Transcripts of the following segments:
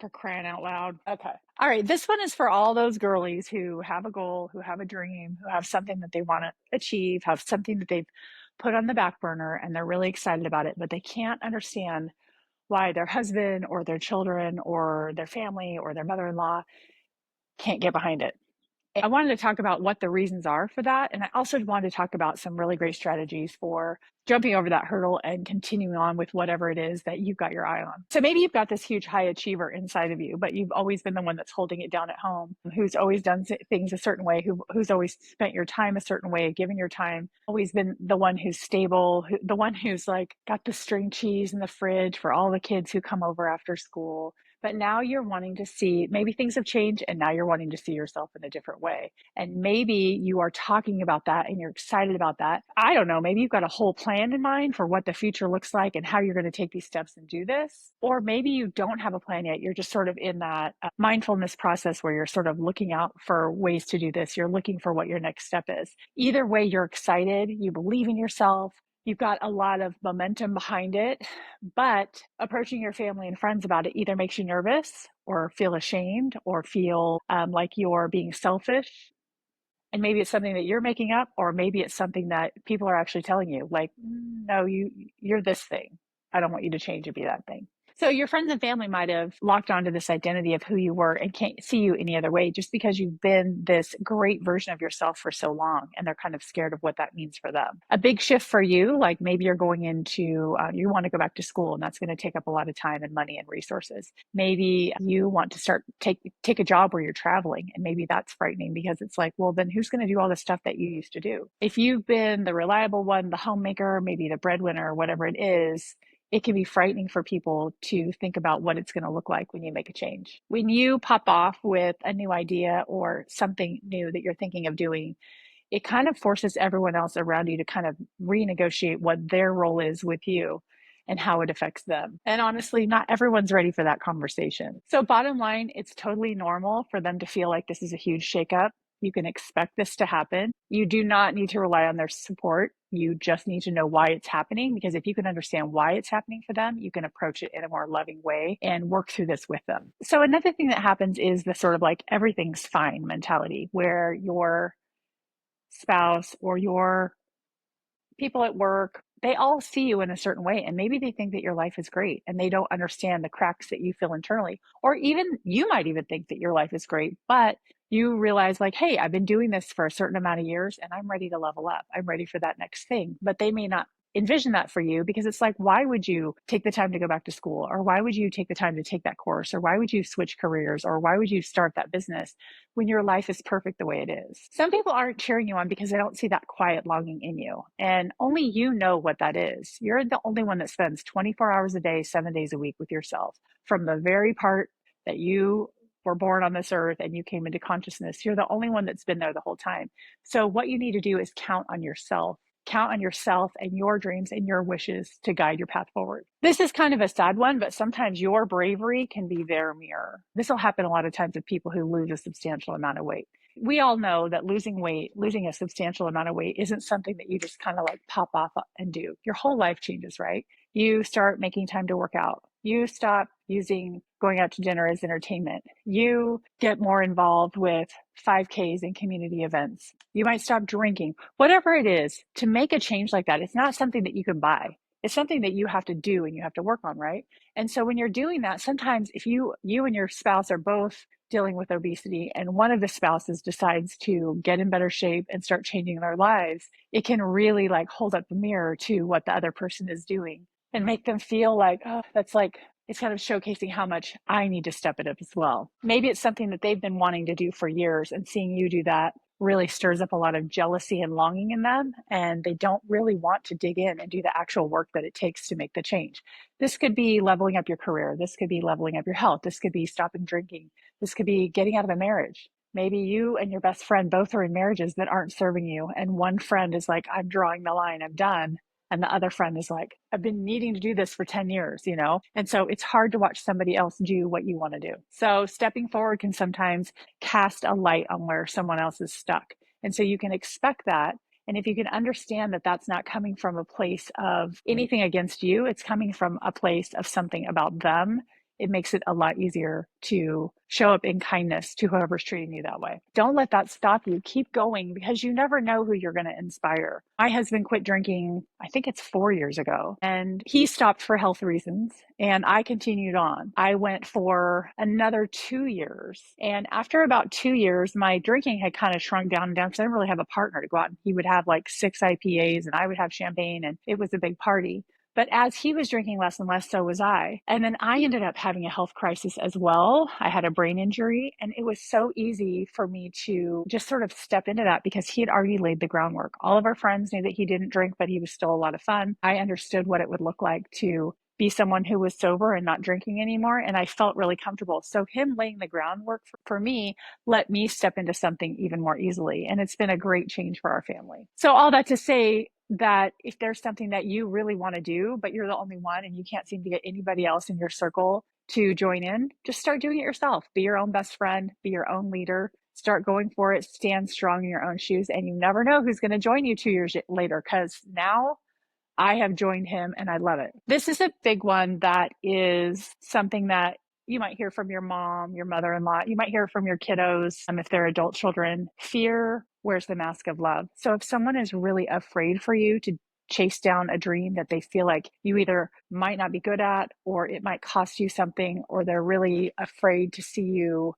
For crying out loud. Okay. All right. This one is for all those girlies who have a goal, who have a dream, who have something that they want to achieve, have something that they've put on the back burner and they're really excited about it, but they can't understand why their husband or their children or their family or their mother-in-law can't get behind it. I wanted to talk about what the reasons are for that. And I also wanted to talk about some really great strategies for jumping over that hurdle and continuing on with whatever it is that you've got your eye on. So maybe you've got this huge high achiever inside of you, but you've always been the one that's holding it down at home, who's always done things a certain way, who's always spent your time a certain way, given your time, always been the one who's stable, the one who's like got the string cheese in the fridge for all the kids who come over after school. But now you're wanting to see, maybe things have changed and now you're wanting to see yourself in a different way. And maybe you are talking about that and you're excited about that. I don't know, maybe you've got a whole plan in mind for what the future looks like and how you're going to take these steps and do this. Or maybe you don't have a plan yet. You're just sort of in that mindfulness process where you're sort of looking out for ways to do this. You're looking for what your next step is. Either way, you're excited, you believe in yourself, you've got a lot of momentum behind it, but approaching your family and friends about it either makes you nervous or feel ashamed or feel like you're being selfish. And maybe it's something that you're making up, or maybe it's something that people are actually telling you, like, no, you're this thing. I don't want you to change and be that thing. So your friends and family might have locked onto this identity of who you were and can't see you any other way just because you've been this great version of yourself for so long, and they're kind of scared of what that means for them. A big shift for you, like maybe you're going into, you want to go back to school, and that's going to take up a lot of time and money and resources. Maybe you want to take a job where you're traveling, and maybe that's frightening because it's like, well, then who's going to do all the stuff that you used to do? If you've been the reliable one, the homemaker, maybe the breadwinner, whatever it is, it can be frightening for people to think about what it's going to look like when you make a change. When you pop off with a new idea or something new that you're thinking of doing, it kind of forces everyone else around you to kind of renegotiate what their role is with you and how it affects them. And honestly, not everyone's ready for that conversation. So bottom line, it's totally normal for them to feel like this is a huge shakeup. You can expect this to happen. You do not need to rely on their support. You just need to know why it's happening, because if you can understand why it's happening for them, you can approach it in a more loving way and work through this with them. So another thing that happens is the sort of like everything's fine mentality, where your spouse or your people at work, they all see you in a certain way, and maybe they think that your life is great and they don't understand the cracks that you feel internally. Or even you might even think that your life is great, but you realize like, hey, I've been doing this for a certain amount of years and I'm ready to level up. I'm ready for that next thing. But they may not envision that for you, because it's like, why would you take the time to go back to school? Or why would you take the time to take that course? Or why would you switch careers? Or why would you start that business when your life is perfect the way it is? Some people aren't cheering you on because they don't see that quiet longing in you. And only you know what that is. You're the only one that spends 24 hours a day, 7 days a week with yourself. From the very part that you were born on this earth and you came into consciousness, you're the only one that's been there the whole time. So what you need to do is count on yourself. Count on yourself and your dreams and your wishes to guide your path forward. This is kind of a sad one, but sometimes your bravery can be their mirror. This will happen a lot of times with people who lose a substantial amount of weight. We all know that losing weight, losing a substantial amount of weight, isn't something that you just kind of like pop off and do. Your whole life changes, right? You start making time to work out. You stop using going out to dinner as entertainment. You get more involved with 5Ks and community events. You might stop drinking. Whatever it is, to make a change like that, it's not something that you can buy. It's something that you have to do and you have to work on, right? And so when you're doing that, sometimes if you and your spouse are both dealing with obesity and one of the spouses decides to get in better shape and start changing their lives, it can really like hold up the mirror to what the other person is doing and make them feel like, oh, that's like, it's kind of showcasing how much I need to step it up as well. Maybe it's something that they've been wanting to do for years, and seeing you do that really stirs up a lot of jealousy and longing in them, and they don't really want to dig in and do the actual work that it takes to make the change. This could be leveling up your career. This could be leveling up your health. This could be stopping drinking. This could be getting out of a marriage. Maybe you and your best friend both are in marriages that aren't serving you, and one friend is like, I'm drawing the line, I'm done. And the other friend is like, I've been needing to do this for 10 years, you know? And so it's hard to watch somebody else do what you want to do. So stepping forward can sometimes cast a light on where someone else is stuck. And so you can expect that. And if you can understand that that's not coming from a place of anything against you, it's coming from a place of something about them it makes it a lot easier to show up in kindness to whoever's treating you that way. Don't let that stop you. Keep going, because you never know who you're going to inspire. My husband quit drinking, I think it's 4 years ago, and he stopped for health reasons, and I continued on. I went for another 2 years, and after about 2 years, my drinking had kind of shrunk down and down because I didn't really have a partner to go out. He would have like 6 IPAs and I would have champagne, and it was a big party. But as he was drinking less and less, so was I. And then I ended up having a health crisis as well. I had a brain injury, and it was so easy for me to just sort of step into that because he had already laid the groundwork. All of our friends knew that he didn't drink, but he was still a lot of fun. I understood what it would look like to be someone who was sober and not drinking anymore. And I felt really comfortable. So him laying the groundwork for me let me step into something even more easily. And it's been a great change for our family. So all that to say, that if there's something that you really want to do, but you're the only one and you can't seem to get anybody else in your circle to join in, just start doing it yourself. Be your own best friend, be your own leader, start going for it, stand strong in your own shoes. And you never know who's going to join you 2 years later, because now I have joined him and I love it. This is a big one that is something that you might hear from your mom, your mother-in-law. You might hear from your kiddos if they're adult children. Fear wears the mask of love. So if someone is really afraid for you to chase down a dream that they feel like you either might not be good at, or it might cost you something, or they're really afraid to see you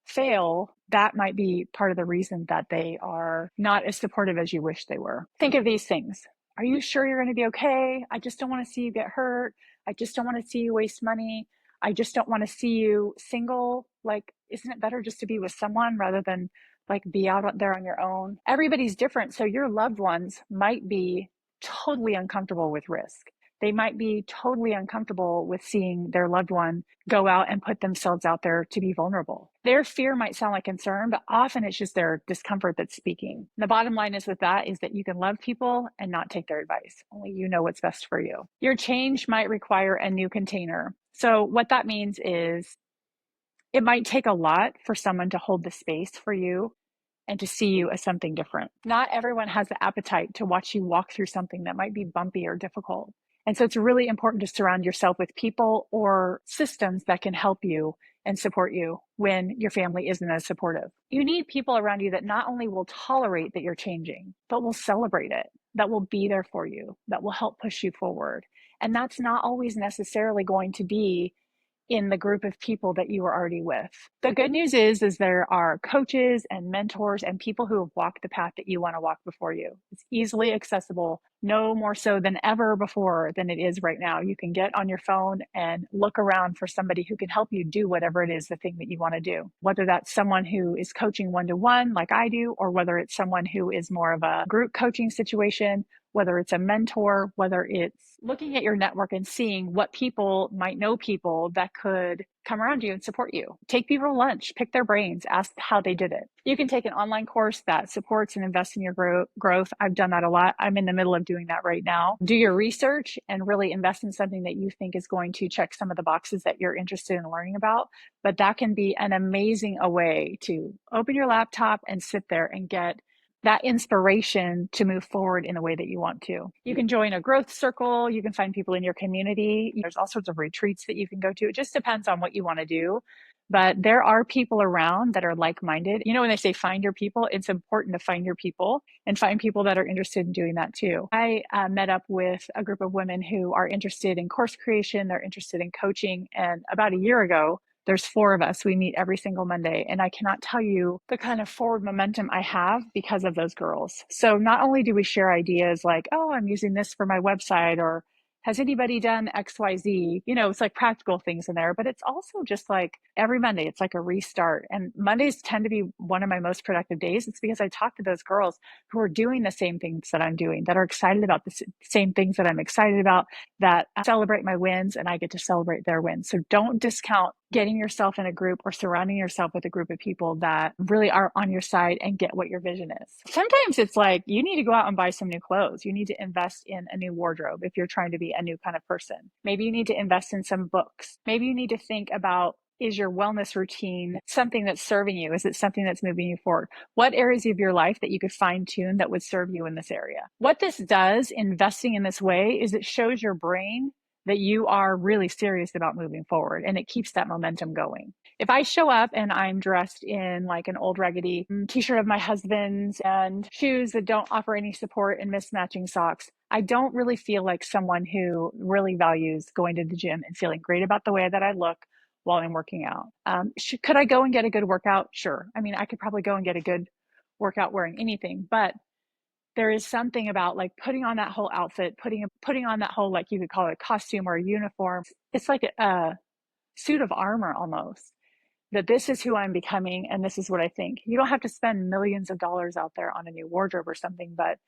fail, that might be part of the reason that they are not as supportive as you wish they were. Think of these things. Are you sure you're going to be okay? I just don't want to see you get hurt. I just don't want to see you waste money. I just don't want to see you single. Like, isn't it better just to be with someone rather than like be out there on your own? Everybody's different. So your loved ones might be totally uncomfortable with risk. They might be totally uncomfortable with seeing their loved one go out and put themselves out there to be vulnerable. Their fear might sound like concern, but often it's just their discomfort that's speaking. The bottom line is with that is that you can love people and not take their advice. Only you know what's best for you. Your change might require a new container. So what that means is it might take a lot for someone to hold the space for you and to see you as something different. Not everyone has the appetite to watch you walk through something that might be bumpy or difficult. And so it's really important to surround yourself with people or systems that can help you and support you when your family isn't as supportive. You need people around you that not only will tolerate that you're changing, but will celebrate it, that will be there for you, that will help push you forward. And that's not always necessarily going to be in the group of people that you were already with. The good news is there are coaches and mentors and people who have walked the path that you want to walk before you. It's easily accessible, no more so than ever before than it is right now. You can get on your phone and look around for somebody who can help you do whatever it is, the thing that you want to do. Whether that's someone who is coaching one-to-one like I do, or whether it's someone who is more of a group coaching situation, whether it's a mentor, whether it's looking at your network and seeing what people might know people that could come around you and support you. Take people to lunch, pick their brains, ask how they did it. You can take an online course that supports and invests in your growth. I've done that a lot. I'm in the middle of doing that right now. Do your research and really invest in something that you think is going to check some of the boxes that you're interested in learning about. But that can be an amazing way to open your laptop and sit there and get that inspiration to move forward in the way that you want to. You can join a growth circle. You can find people in your community. There's all sorts of retreats that you can go to. It just depends on what you want to do. But there are people around that are like-minded. You know, when they say find your people, it's important to find your people and find people that are interested in doing that too. I met up with a group of women who are interested in course creation. They're interested in coaching. And about a year ago, there's 4 of us. We meet every single Monday. And I cannot tell you the kind of forward momentum I have because of those girls. So not only do we share ideas like, oh, I'm using this for my website, or has anybody done XYZ? You know, it's like practical things in there, but it's also just like every Monday, it's like a restart. And Mondays tend to be one of my most productive days. It's because I talk to those girls who are doing the same things that I'm doing, that are excited about the same things that I'm excited about, that celebrate my wins, and I get to celebrate their wins. So don't discount getting yourself in a group or surrounding yourself with a group of people that really are on your side and get what your vision is. Sometimes it's like you need to go out and buy some new clothes. You need to invest in a new wardrobe if you're trying to be a new kind of person. Maybe you need to invest in some books. Maybe you need to think about, is your wellness routine something that's serving you? Is it something that's moving you forward? What areas of your life that you could fine tune that would serve you in this area? What this does, investing in this way, is it shows your brain that you are really serious about moving forward, and it keeps that momentum going. If I show up and I'm dressed in like an old raggedy t-shirt of my husband's and shoes that don't offer any support and mismatching socks, I don't really feel like someone who really values going to the gym and feeling great about the way that I look while I'm working out. Could I go and get a good workout? Sure. I mean, I could probably go and get a good workout wearing anything, but there is something about like putting on that whole outfit, putting on that whole, like you could call it a costume or a uniform. It's like a suit of armor almost, that this is who I'm becoming and this is what I think. You don't have to spend millions of dollars out there on a new wardrobe or something, but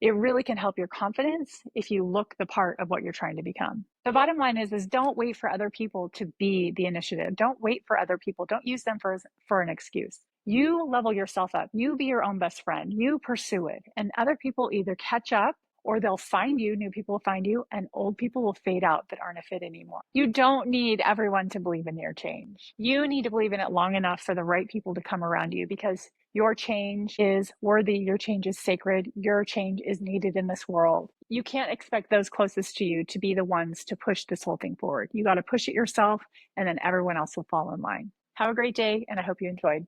it really can help your confidence if you look the part of what you're trying to become. The bottom line is don't wait for other people to be the initiative. Don't wait for other people. Don't use them for an excuse. You level yourself up. You be your own best friend. You pursue it. And other people either catch up or they'll find you, new people will find you, and old people will fade out that aren't a fit anymore. You don't need everyone to believe in your change. You need to believe in it long enough for the right people to come around you, because your change is worthy, your change is sacred, your change is needed in this world. You can't expect those closest to you to be the ones to push this whole thing forward. You got to push it yourself, and then everyone else will fall in line. Have a great day, and I hope you enjoyed.